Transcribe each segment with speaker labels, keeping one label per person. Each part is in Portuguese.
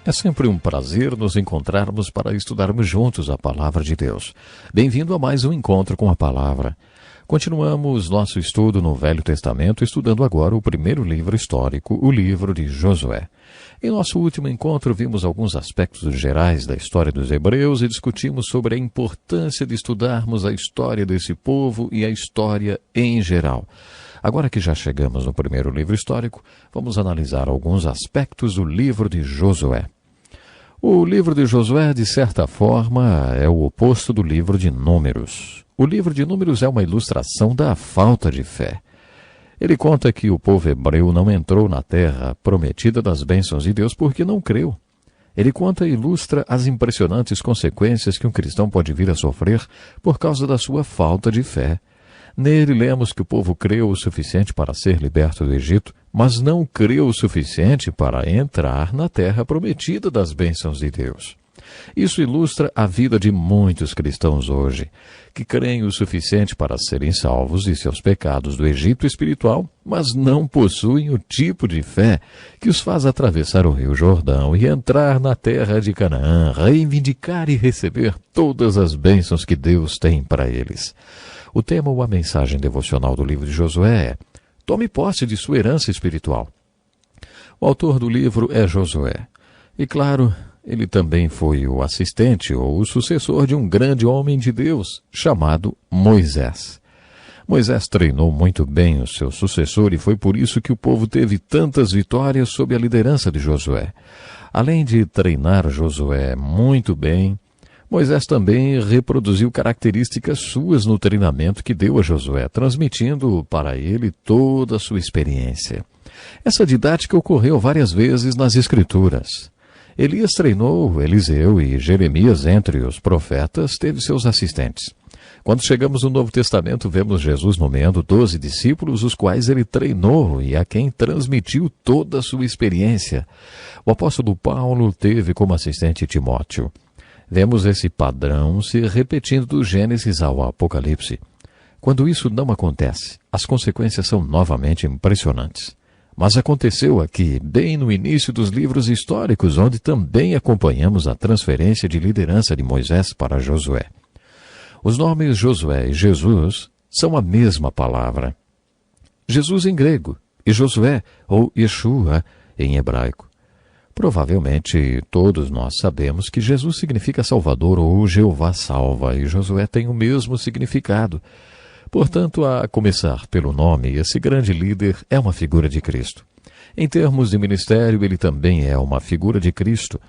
Speaker 1: É sempre um prazer nos encontrarmos para estudarmos juntos a Palavra de Deus. Bem-vindo a mais um encontro com a Palavra. Continuamos nosso estudo no Velho Testamento, estudando agora o primeiro livro histórico, o livro de Josué. Em nosso último encontro, vimos alguns aspectos gerais da história dos hebreus e discutimos sobre a importância de estudarmos a história desse povo e a história em geral. Agora que já chegamos no primeiro livro histórico, vamos analisar alguns aspectos do livro de Josué. O livro de Josué, de certa forma, é o oposto do livro de Números. O livro de Números é uma ilustração da falta de fé. Ele conta que o povo hebreu não entrou na terra prometida das bênçãos de Deus porque não creu. Ele conta e ilustra as impressionantes consequências que um cristão pode vir a sofrer por causa da sua falta de fé. Nele lemos que o povo creu o suficiente para ser liberto do Egito, mas não creu o suficiente para entrar na terra prometida das bênçãos de Deus. Isso ilustra a vida de muitos cristãos hoje, que creem o suficiente para serem salvos de seus pecados do Egito espiritual, mas não possuem o tipo de fé que os faz atravessar o Rio Jordão e entrar na terra de Canaã, reivindicar e receber todas as bênçãos que Deus tem para eles. O tema ou a mensagem devocional do livro de Josué é: tome posse de sua herança espiritual. O autor do livro é Josué. E claro, ele também foi o assistente ou o sucessor de um grande homem de Deus chamado Moisés. Moisés treinou muito bem o seu sucessor e foi por isso que o povo teve tantas vitórias sob a liderança de Josué. Além de treinar Josué muito bem, Moisés também reproduziu características suas no treinamento que deu a Josué, transmitindo para ele toda a sua experiência. Essa didática ocorreu várias vezes nas Escrituras. Elias treinou Eliseu e Jeremias, entre os profetas, teve seus assistentes. Quando chegamos no Novo Testamento, vemos Jesus nomeando 12 discípulos, os quais ele treinou e a quem transmitiu toda a sua experiência. O apóstolo Paulo teve como assistente Timóteo. Vemos esse padrão se repetindo do Gênesis ao Apocalipse. Quando isso não acontece, as consequências são novamente impressionantes. Mas aconteceu aqui, bem no início dos livros históricos, onde também acompanhamos a transferência de liderança de Moisés para Josué. Os nomes Josué e Jesus são a mesma palavra. Jesus em grego e Josué, ou Yeshua, em hebraico. Provavelmente todos nós sabemos que Jesus significa Salvador ou Jeová salva, e Josué tem o mesmo significado. Portanto, a começar pelo nome, esse grande líder é uma figura de Cristo. Em termos de ministério, ele também é uma figura de Cristo.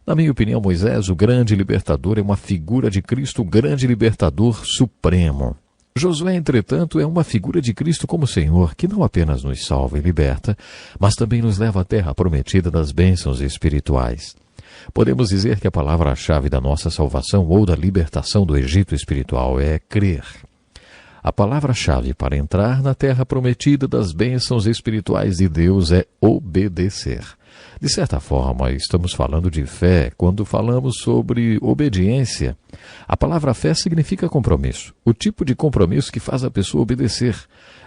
Speaker 1: Na minha opinião, Moisés, o grande libertador, é uma figura de Cristo, o grande libertador supremo. Josué, entretanto, é uma figura de Cristo como Senhor, que não apenas nos salva e liberta, mas também nos leva à terra prometida das bênçãos espirituais. Podemos dizer que a palavra-chave da nossa salvação ou da libertação do Egito espiritual é crer. A palavra-chave para entrar na terra prometida das bênçãos espirituais de Deus é obedecer. De certa forma, estamos falando de fé quando falamos sobre obediência. A palavra fé significa compromisso, o tipo de compromisso que faz a pessoa obedecer.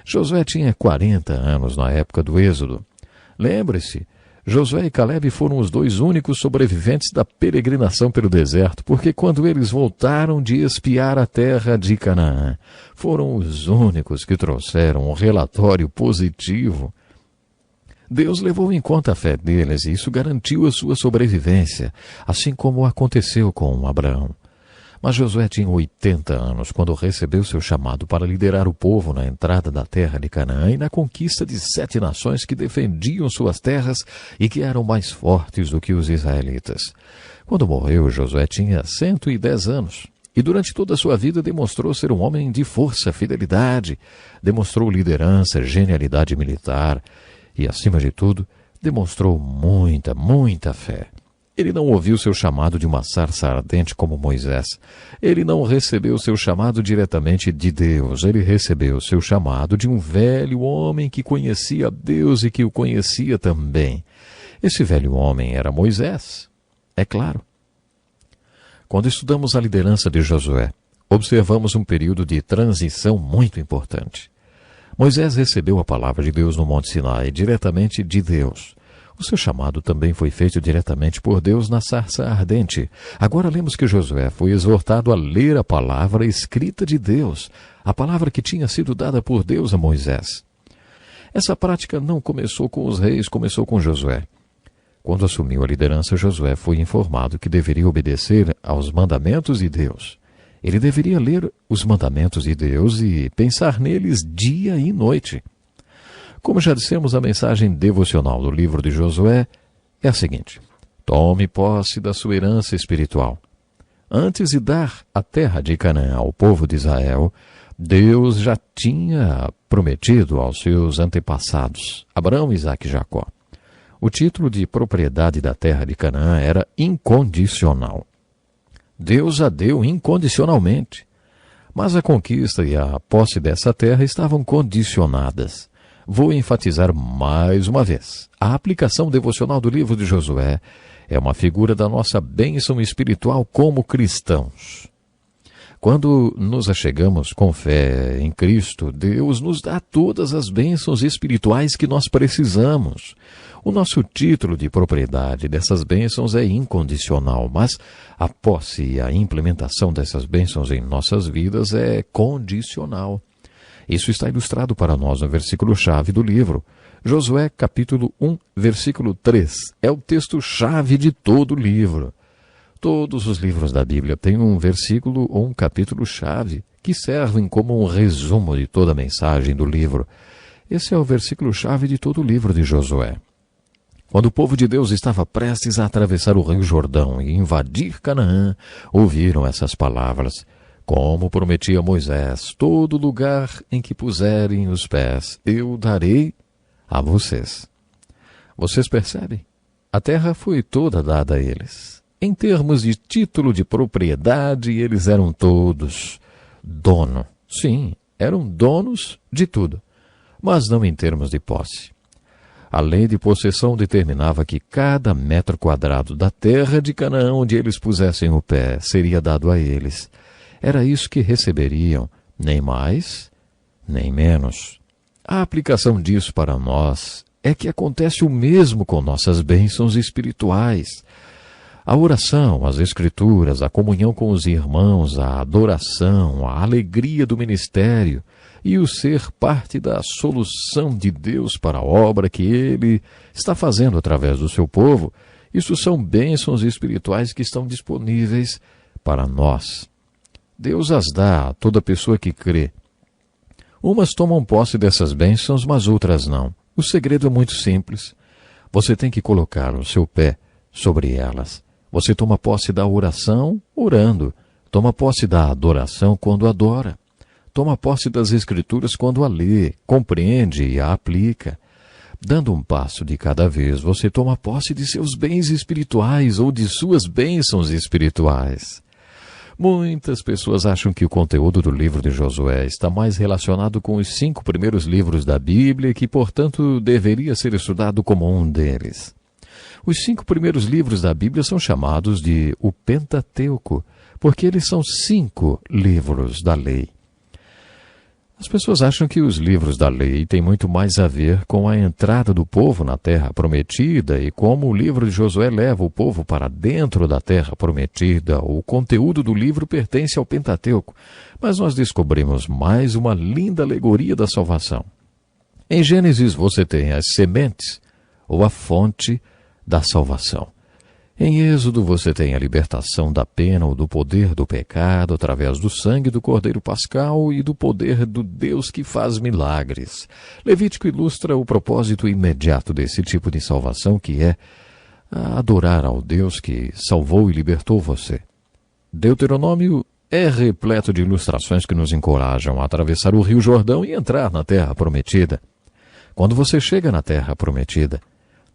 Speaker 1: Josué tinha 40 anos na época do Êxodo. Lembre-se, Josué e Caleb foram os dois únicos sobreviventes da peregrinação pelo deserto, porque quando eles voltaram de espiar a terra de Canaã, foram os únicos que trouxeram um relatório positivo. Deus levou em conta a fé deles e isso garantiu a sua sobrevivência, assim como aconteceu com Abraão. Mas Josué tinha 80 anos quando recebeu seu chamado para liderar o povo na entrada da terra de Canaã e na conquista de 7 nações que defendiam suas terras e que eram mais fortes do que os israelitas. Quando morreu, Josué tinha 110 anos. E durante toda a sua vida demonstrou ser um homem de força, fidelidade, demonstrou liderança, genialidade militar e, acima de tudo, demonstrou muita fé. Ele não ouviu seu chamado de uma sarça ardente como Moisés. Ele não recebeu seu chamado diretamente de Deus. Ele recebeu seu chamado de um velho homem que conhecia Deus e que o conhecia também. Esse velho homem era Moisés, é claro. Quando estudamos a liderança de Josué, observamos um período de transição muito importante. Moisés recebeu a palavra de Deus no Monte Sinai, diretamente de Deus. O seu chamado também foi feito diretamente por Deus na sarça ardente. Agora lemos que Josué foi exortado a ler a palavra escrita de Deus, a palavra que tinha sido dada por Deus a Moisés. Essa prática não começou com os reis, começou com Josué. Quando assumiu a liderança, Josué foi informado que deveria obedecer aos mandamentos de Deus. Ele deveria ler os mandamentos de Deus e pensar neles dia e noite. Como já dissemos, a mensagem devocional do livro de Josué é a seguinte: tome posse da sua herança espiritual. Antes de dar a terra de Canaã ao povo de Israel, Deus já tinha prometido aos seus antepassados, Abraão, Isaque e Jacó. O título de propriedade da terra de Canaã era incondicional. Deus a deu incondicionalmente. Mas a conquista e a posse dessa terra estavam condicionadas. Vou enfatizar mais uma vez. A aplicação devocional do livro de Josué é uma figura da nossa bênção espiritual como cristãos. Quando nos achegamos com fé em Cristo, Deus nos dá todas as bênçãos espirituais que nós precisamos. O nosso título de propriedade dessas bênçãos é incondicional, mas a posse e a implementação dessas bênçãos em nossas vidas é condicional. Isso está ilustrado para nós no versículo-chave do livro. Josué, capítulo 1, versículo 3. É o texto-chave de todo o livro. Todos os livros da Bíblia têm um versículo ou um capítulo-chave que servem como um resumo de toda a mensagem do livro. Esse é o versículo-chave de todo o livro de Josué. Quando o povo de Deus estava prestes a atravessar o rio Jordão e invadir Canaã, ouviram essas palavras: como prometia Moisés, todo lugar em que puserem os pés, eu darei a vocês. Vocês percebem? A terra foi toda dada a eles. Em termos de título de propriedade, eles eram todos dono. Sim, eram donos de tudo, mas não em termos de posse. A lei de possessão determinava que cada metro quadrado da terra de Canaã onde eles pusessem o pé seria dado a eles. Era isso que receberiam, nem mais, nem menos. A aplicação disso para nós é que acontece o mesmo com nossas bênçãos espirituais. A oração, as escrituras, a comunhão com os irmãos, a adoração, a alegria do ministério e o ser parte da solução de Deus para a obra que Ele está fazendo através do seu povo, isso são bênçãos espirituais que estão disponíveis para nós. Deus as dá a toda pessoa que crê. Umas tomam posse dessas bênçãos, mas outras não. O segredo é muito simples. Você tem que colocar o seu pé sobre elas. Você toma posse da oração orando. Toma posse da adoração quando adora. Toma posse das Escrituras quando a lê, compreende e a aplica. Dando um passo de cada vez, você toma posse de seus bens espirituais ou de suas bênçãos espirituais. Muitas pessoas acham que o conteúdo do livro de Josué está mais relacionado com os 5 primeiros livros da Bíblia e que, portanto, deveria ser estudado como um deles. Os 5 primeiros livros da Bíblia são chamados de o Pentateuco, porque eles são 5 livros da lei. As pessoas acham que os livros da lei têm muito mais a ver com a entrada do povo na terra prometida e como o livro de Josué leva o povo para dentro da terra prometida. O conteúdo do livro pertence ao Pentateuco, mas nós descobrimos mais uma linda alegoria da salvação. Em Gênesis você tem as sementes ou a fonte da salvação. Em Êxodo você tem a libertação da pena ou do poder do pecado através do sangue do Cordeiro Pascal e do poder do Deus que faz milagres. Levítico ilustra o propósito imediato desse tipo de salvação, que é adorar ao Deus que salvou e libertou você. Deuteronômio é repleto de ilustrações que nos encorajam a atravessar o Rio Jordão e entrar na Terra Prometida. Quando você chega na Terra Prometida,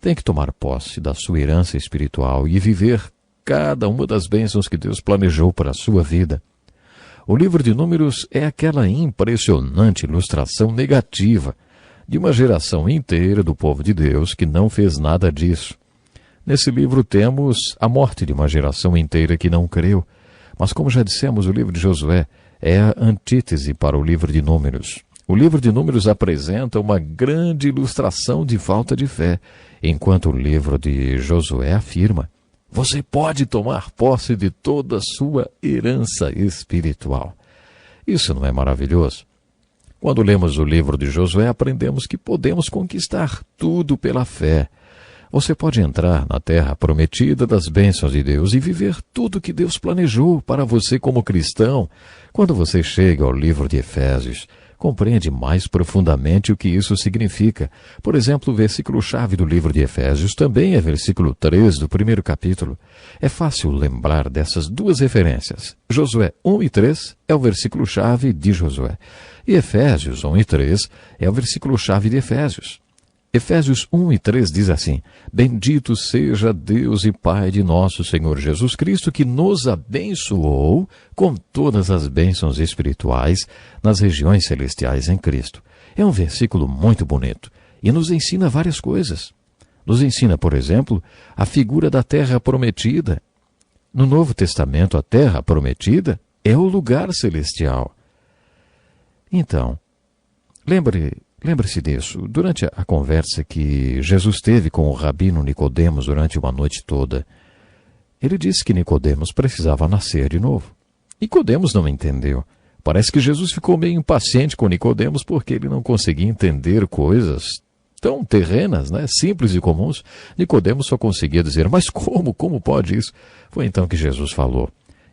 Speaker 1: tem que tomar posse da sua herança espiritual e viver cada uma das bênçãos que Deus planejou para a sua vida. O livro de Números é aquela impressionante ilustração negativa de uma geração inteira do povo de Deus que não fez nada disso. Nesse livro temos a morte de uma geração inteira que não creu, mas como já dissemos, o livro de Josué é a antítese para o livro de Números. O livro de Números apresenta uma grande ilustração de falta de fé, enquanto o livro de Josué afirma: você pode tomar posse de toda a sua herança espiritual. Isso não é maravilhoso? Quando lemos o livro de Josué, aprendemos que podemos conquistar tudo pela fé. Você pode entrar na terra prometida das bênçãos de Deus e viver tudo que Deus planejou para você como cristão. Quando você chega ao livro de Efésios, compreende mais profundamente o que isso significa. Por exemplo, o versículo-chave do livro de Efésios também é versículo 3 do primeiro capítulo. É fácil lembrar dessas duas referências. Josué 1 e 3 é o versículo-chave de Josué. E Efésios 1 e 3 é o versículo-chave de Efésios. Efésios 1 e 3 diz assim: bendito seja Deus e Pai de nosso Senhor Jesus Cristo, que nos abençoou com todas as bênçãos espirituais nas regiões celestiais em Cristo. É um versículo muito bonito e nos ensina várias coisas. Nos ensina, por exemplo, a figura da terra prometida. No Novo Testamento, a terra prometida é o lugar celestial. Então, lembre-se disso. Durante a conversa que Jesus teve com o rabino Nicodemos durante uma noite toda, ele disse que Nicodemos precisava nascer de novo. Nicodemos não entendeu. Parece que Jesus ficou meio impaciente com Nicodemos porque ele não conseguia entender coisas tão terrenas, simples e comuns. Nicodemos só conseguia dizer: mas como pode isso? Foi então que Jesus falou: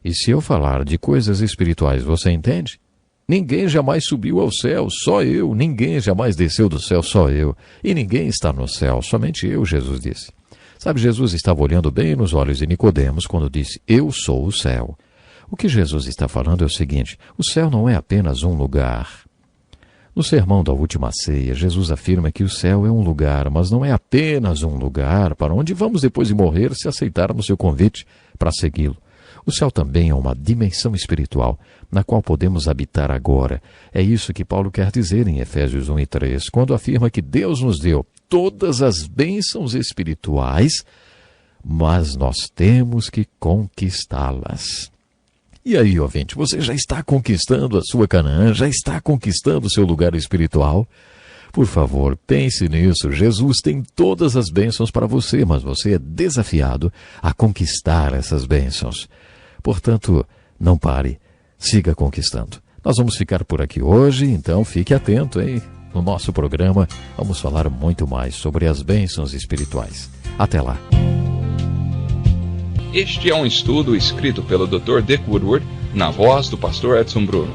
Speaker 1: e se eu falar de coisas espirituais, você entende? Ninguém jamais subiu ao céu, só eu. Ninguém jamais desceu do céu, só eu. E ninguém está no céu, somente eu, Jesus disse. Sabe, Jesus estava olhando bem nos olhos de Nicodemos quando disse: eu sou o céu. O que Jesus está falando é o seguinte: o céu não é apenas um lugar. No sermão da última ceia, Jesus afirma que o céu é um lugar, mas não é apenas um lugar para onde vamos depois de morrer se aceitarmos seu convite para segui-lo. O céu também é uma dimensão espiritual, na qual podemos habitar agora. É isso que Paulo quer dizer em Efésios 1 e 3, quando afirma que Deus nos deu todas as bênçãos espirituais, mas nós temos que conquistá-las. E aí, ouvinte, você já está conquistando a sua Canaã? Já está conquistando o seu lugar espiritual? Por favor, pense nisso. Jesus tem todas as bênçãos para você, mas você é desafiado a conquistar essas bênçãos. Portanto, não pare, siga conquistando. Nós vamos ficar por aqui hoje, então fique atento, hein? No nosso programa, vamos falar muito mais sobre as bênçãos espirituais. Até lá!
Speaker 2: Este é um estudo escrito pelo Dr. Dick Woodward, na voz do pastor Edson Bruno.